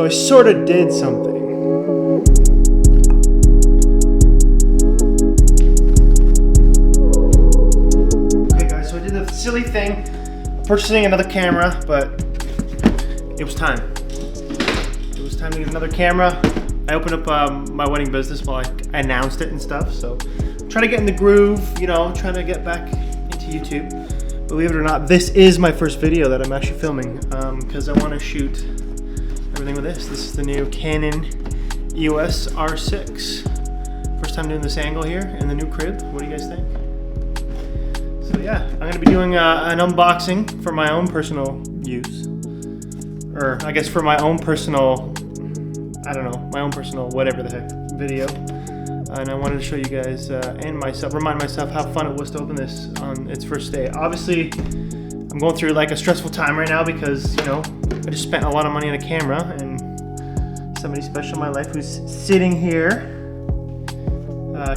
So I sort of did something. Okay guys, so I did a silly thing, purchasing another camera, but it was time. It was time to get another camera. I opened up my wedding business while I announced it and stuff, so trying to get in the groove, you know, trying to get back into YouTube. Believe it or not, this is my first video that I'm actually filming because I want to shoot everything with this. This is the new Canon EOS R6. First time doing this angle here in the new crib. What do you guys think? So yeah, I'm going to be doing an unboxing for my own personal use. Or I guess for my own personal, I don't know, my own personal whatever the heck video. And I wanted to show you guys and myself, remind myself how fun it was to open this on its first day. Obviously, I'm going through like a stressful time right now because, you know, I just spent a lot of money on a camera, and somebody special in my life who's sitting here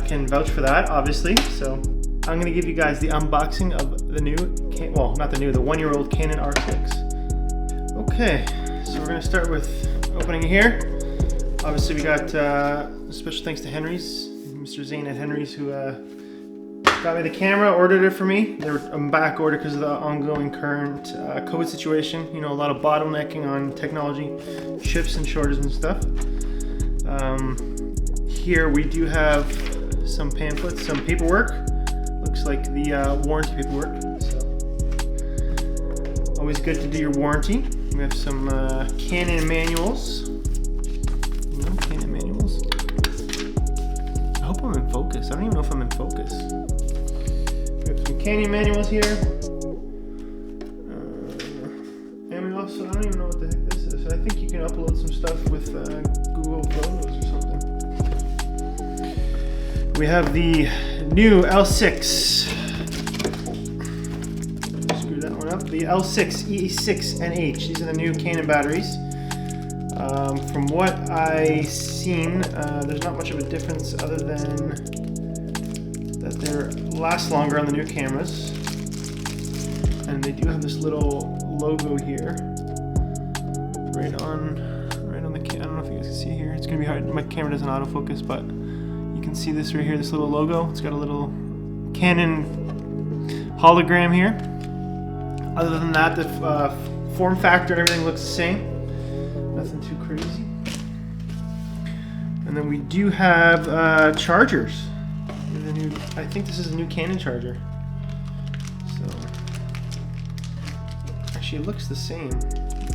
can vouch for that, obviously. So I'm going to give you guys the unboxing of the new, well, not the new, the 1-year-old Canon R6. Okay, so we're going to start with opening it here. Obviously, we got special thanks to Henry's, Mr. Zane at Henry's, who got me the camera, ordered it for me. They were on back order because of the ongoing current COVID situation. You know, a lot of bottlenecking on technology, chips and shortages and stuff. Here we do have some pamphlets, some paperwork. Looks like the warranty paperwork. So, always good to do your warranty. We have some Canon manuals. Canon manuals. I hope I'm in focus. I don't even know if I'm in focus. We have some Canon manuals here. And we also, I don't even know what the heck this is. I think you can upload some stuff with Google Photos or something. We have the new L6. Screw that one up. The L6 E6 NH. These are the new Canon batteries. From what I've seen, there's not much of a difference other than that they last longer on the new cameras, and they do have this little logo here, right on the. I don't know if you guys can see here. It's gonna be hard. My camera doesn't autofocus, but you can see this right here. This little logo. It's got a little Canon hologram here. Other than that, the form factor and everything looks the same. Nothing too crazy. And then we do have chargers. I think this is a new Canon charger. So actually, it looks the same.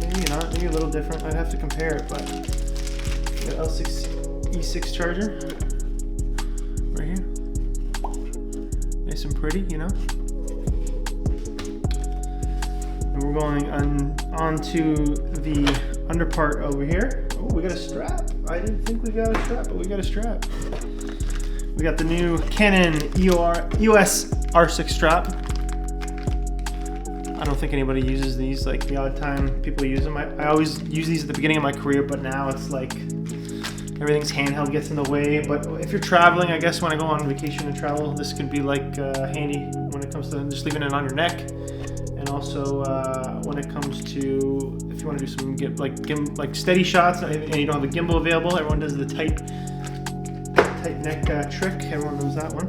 Maybe not. Maybe a little different. I'd have to compare it. But the L6 E6 charger right here. Nice and pretty, you know. And we're going on to the under part over here. Oh, we got a strap. I didn't think we got a strap, but we got a strap. We got the new Canon EOS R6 strap. I don't think anybody uses these. Like the odd time people use them. I always use these at the beginning of my career, but now it's like everything's handheld, gets in the way. But if you're traveling, I guess when I go on vacation and travel, this could be like handy when it comes to just leaving it on your neck. And also when it comes to if you want to do some like steady shots and you don't have a gimbal available, everyone does the tight neck trick. Everyone knows that one.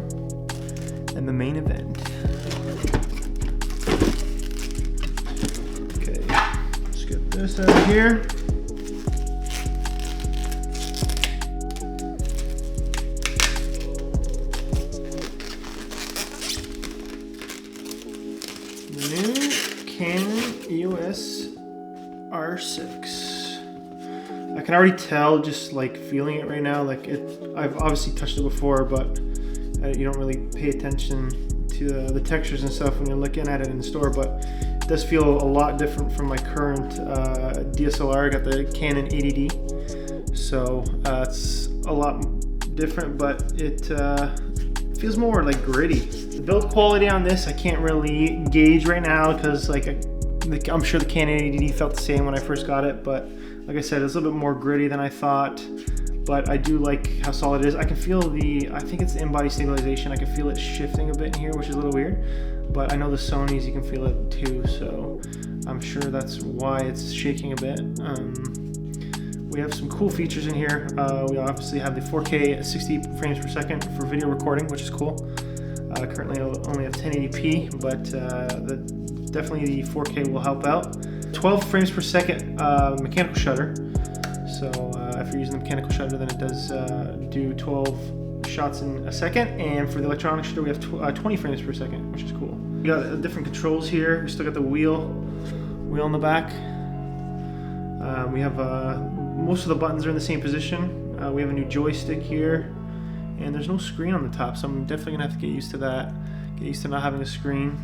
And the main event. Okay, let's get this out of here. The new Canon EOS R6. I can already tell just like feeling it right now. Like I've obviously touched it before, but you don't really pay attention to the textures and stuff when you're looking at it in the store. But it does feel a lot different from my current DSLR. I got the Canon 80D, so it's a lot different, but it feels more like gritty. The build quality on this I can't really gauge right now because like I'm sure the Canon 80D felt the same when I first got it, but like I said, it's a little bit more gritty than I thought. But I do like how solid it is. I can feel I think it's the in-body stabilization. I can feel it shifting a bit in here, which is a little weird. But I know the Sonys, you can feel it too, so I'm sure that's why it's shaking a bit. We have some cool features in here. We obviously have the 4K 60 frames per second for video recording, which is cool. Currently I only have 1080p, but definitely the 4K will help out. 12 frames per second mechanical shutter. So if you're using the mechanical shutter, then it does do 12 shots in a second. And for the electronic shutter, we have 20 frames per second, which is cool. We got different controls here. We still got the wheel in the back. We have most of the buttons are in the same position. We have a new joystick here, and there's no screen on the top, so I'm definitely gonna have to get used to that. Get used to not having a screen.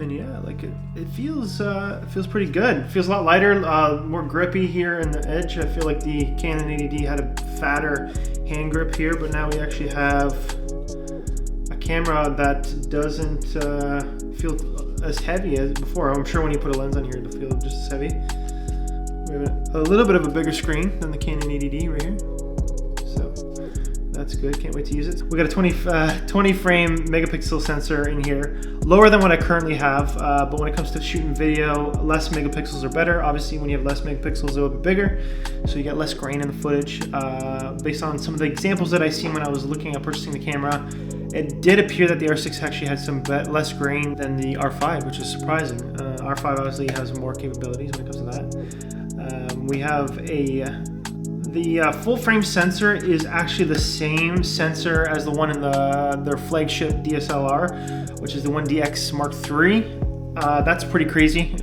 And yeah, like it feels pretty good. It feels a lot lighter, more grippy here in the edge. I feel like the Canon 80D had a fatter hand grip here, but now we actually have a camera that doesn't feel as heavy as before. I'm sure when you put a lens on here, it'll feel just as heavy. We have a little bit of a bigger screen than the Canon 80D right here. That's good, can't wait to use it. We got a 20 frame megapixel sensor in here, lower than what I currently have, but when it comes to shooting video, less megapixels are better. Obviously when you have less megapixels, it'll be bigger, so you get less grain in the footage. Based on some of the examples that I seen when I was looking at purchasing the camera, it did appear that the R6 actually had some less grain than the R5, which is surprising. R5 obviously has more capabilities when it comes to that. We have the full frame sensor is actually the same sensor as the one in their flagship DSLR, which is the 1DX Mark III. That's pretty crazy.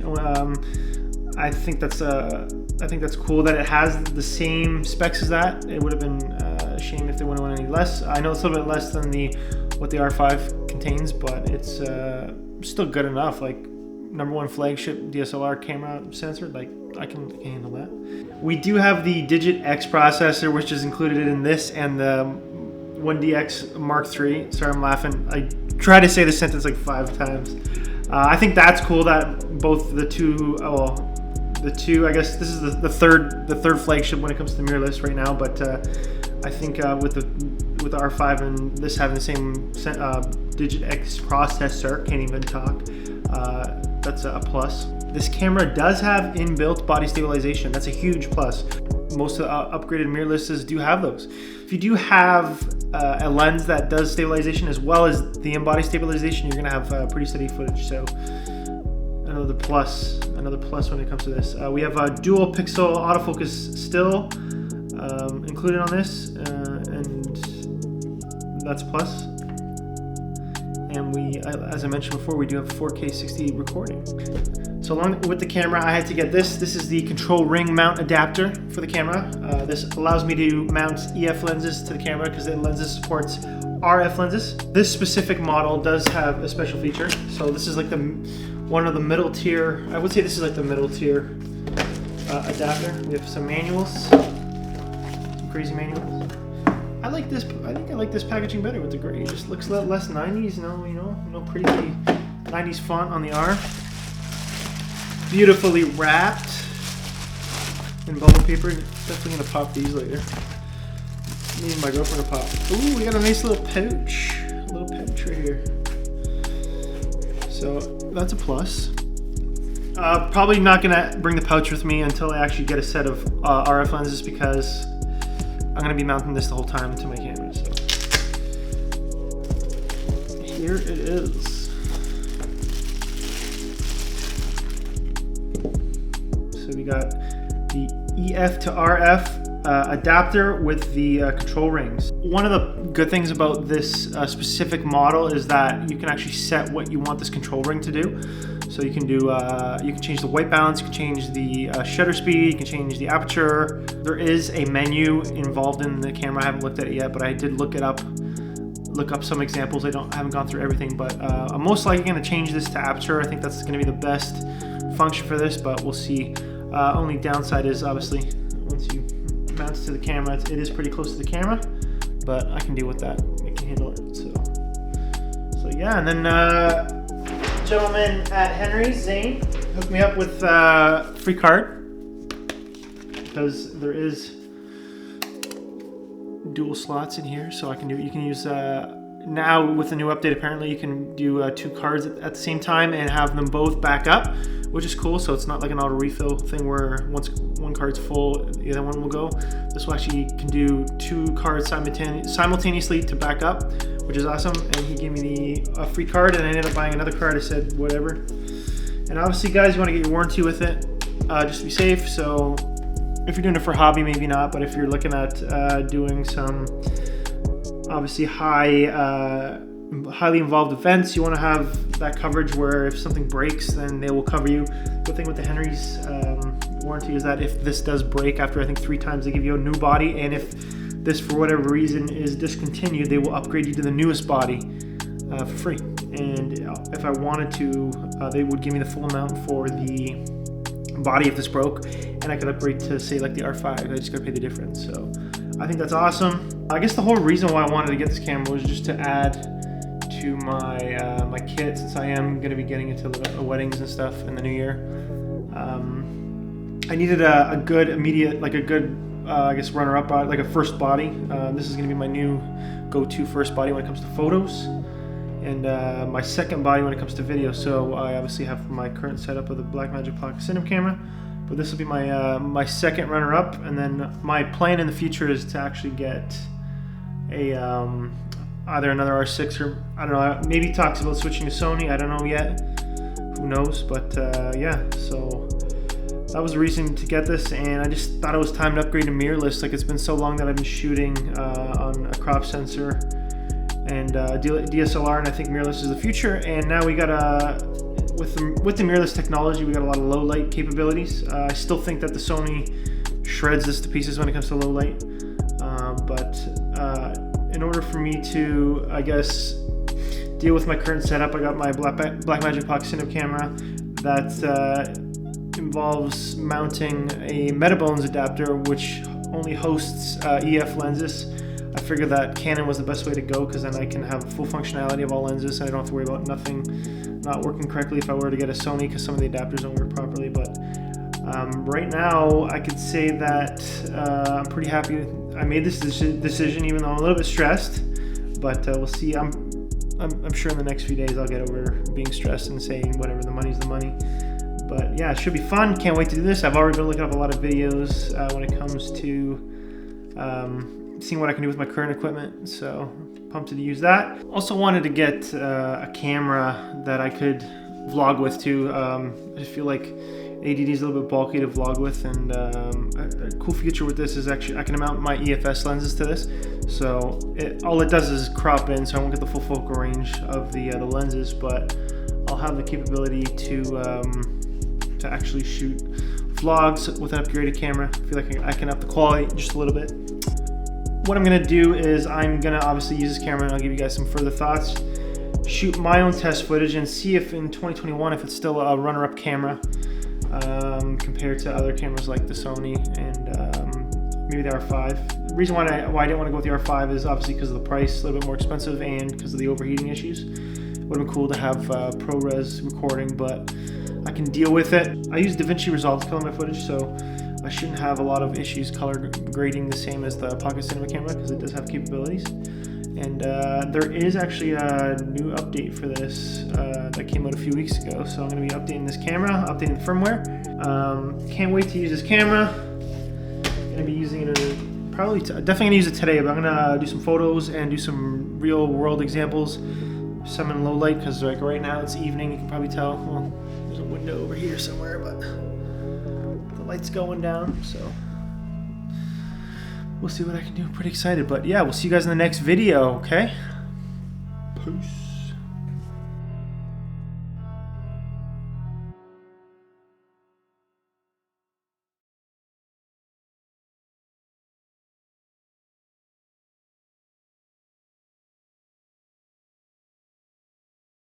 I think that's cool that it has the same specs as that. It would have been a shame if they wouldn't want any less. I know it's a little bit less than what the R5 contains, but it's still good enough. Like #1 flagship DSLR camera sensor, like I can handle that. We do have the Digit X processor, which is included in this and the 1DX Mark III. Sorry, I'm laughing. I try to say the sentence like 5 times. I think that's cool that both the two, I guess this is the third flagship when it comes to the mirrorless right now. But I think with the R5 and this having the same Digit X processor, can't even talk. That's a plus. This camera does have inbuilt body stabilization. That's a huge plus. Most of the upgraded mirrorlesses do have those. If you do have a lens that does stabilization as well as the in-body stabilization, you're gonna have pretty steady footage. So another plus when it comes to this. We have a dual pixel autofocus still included on this, and that's a plus. And we, as I mentioned before, we do have 4K 60 recording. So along with the camera, I had to get this. This is the control ring mount adapter for the camera. This allows me to mount EF lenses to the camera because the lenses supports RF lenses. This specific model does have a special feature. So this is like one of the middle tier. I would say this is like the middle tier adapter. We have some manuals, some crazy manuals. I like this. I think I like this packaging better with the gray. It just looks a little less 90s, no pretty 90s font on the R. Beautifully wrapped in bubble paper. Definitely gonna pop these later. Me and my girlfriend to pop. Ooh, we got a nice little pouch. A little pouch right here. So that's a plus. Probably not gonna bring the pouch with me until I actually get a set of RF lenses because I'm gonna be mounting this the whole time to my camera. So here it is. So we got the EF to RF adapter with the control rings. One of the good things about this specific model is that you can actually set what you want this control ring to do. So you can do, you can change the white balance, you can change the shutter speed, you can change the aperture. There is a menu involved in the camera. I haven't looked at it yet, but I did look up some examples. I haven't gone through everything, but I'm most likely going to change this to aperture. I think that's going to be the best function for this, but we'll see. Only downside is obviously once you mount it to the camera, it is pretty close to the camera, but I can deal with that. I can handle it. So yeah, and then gentleman at Henry's, Zane, hooked me up with a free card because there is dual slots in here, so you can use now with the new update, apparently you can do 2 cards at the same time and have them both back up, which is cool. So it's not like an auto refill thing where once one card's full, the other one will go. This will actually can do 2 cards simultaneously to back up, which is awesome. And he gave me a free card, and I ended up buying another card. I said whatever. And obviously, guys, you want to get your warranty with it, just to be safe. So if you're doing it for hobby, maybe not. But if you're looking at doing some obviously highly involved events, you want to have that coverage where if something breaks, then they will cover you. The thing with the Henry's warranty is that if this does break after I think 3 times, they give you a new body, and if this for whatever reason is discontinued, they will upgrade you to the newest body for free. And if I wanted to, they would give me the full amount for the body if this broke, and I could upgrade to say like the R5. I just gotta pay the difference. So I think that's awesome. I guess the whole reason why I wanted to get this camera was just to add to my my kit, since I am going to be getting into weddings and stuff in the new year. I needed a good immediate, like a good I guess runner-up body, like a first body. This is going to be my new go-to first body when it comes to photos, and my second body when it comes to video. So I obviously have my current setup of the Blackmagic Pocket Cinema camera, but this will be my my second runner-up, and then my plan in the future is to actually get a either another R6 or I don't know. Maybe talks about switching to Sony. I don't know yet. Who knows? But yeah. So that was the reason to get this, and I just thought it was time to upgrade to mirrorless. Like, it's been so long that I've been shooting on a crop sensor and DSLR, and I think mirrorless is the future. And now we got with the mirrorless technology, we got a lot of low light capabilities. I still think that the Sony shreds this to pieces when it comes to low light, but in order for me to, I guess, deal with my current setup, I got my Blackmagic Pocket Cinema camera that involves mounting a Metabones adapter, which only hosts EF lenses. I figured that Canon was the best way to go, because then I can have full functionality of all lenses, and I don't have to worry about nothing not working correctly if I were to get a Sony, because some of the adapters don't work properly. But right now, I could say that I'm pretty happy I made this decision, even though I'm a little bit stressed. But we'll see. I'm sure in the next few days I'll get over being stressed and saying whatever, the money's the money. But yeah, it should be fun. Can't wait to do this. I've already been looking up a lot of videos when it comes to seeing what I can do with my current equipment. So pumped to use that. Also wanted to get a camera that I could vlog with too. I just feel like ADD is a little bit bulky to vlog with, and a cool feature with this is actually I can mount my EFS lenses to this. So all it does is crop in, so I won't get the full focal range of the lenses, but I'll have the capability to actually shoot vlogs with an upgraded camera. I feel like I can up the quality just a little bit. What I'm gonna do is I'm gonna obviously use this camera, and I'll give you guys some further thoughts, shoot my own test footage, and see if in 2021 if it's still a runner-up camera compared to other cameras like the Sony and maybe the R5. The reason why I didn't want to go with the R5 is obviously because of the price, a little bit more expensive, and because of the overheating issues. It would have been cool to have ProRes recording, but I can deal with it. I use DaVinci Resolve to color my footage, so I shouldn't have a lot of issues color grading the same as the Pocket Cinema camera, because it does have capabilities. And there is actually a new update for this that came out a few weeks ago, so I'm going to be updating this camera, updating the firmware. Can't wait to use this camera. Going to be using it definitely going to use it today, but I'm going to do some photos and do some real world examples, some in low light, because like right now it's evening, you can probably tell. Well, there's a window over here somewhere, but the light's going down, so we'll see what I can do. I'm pretty excited, but yeah, we'll see you guys in the next video, okay? Peace.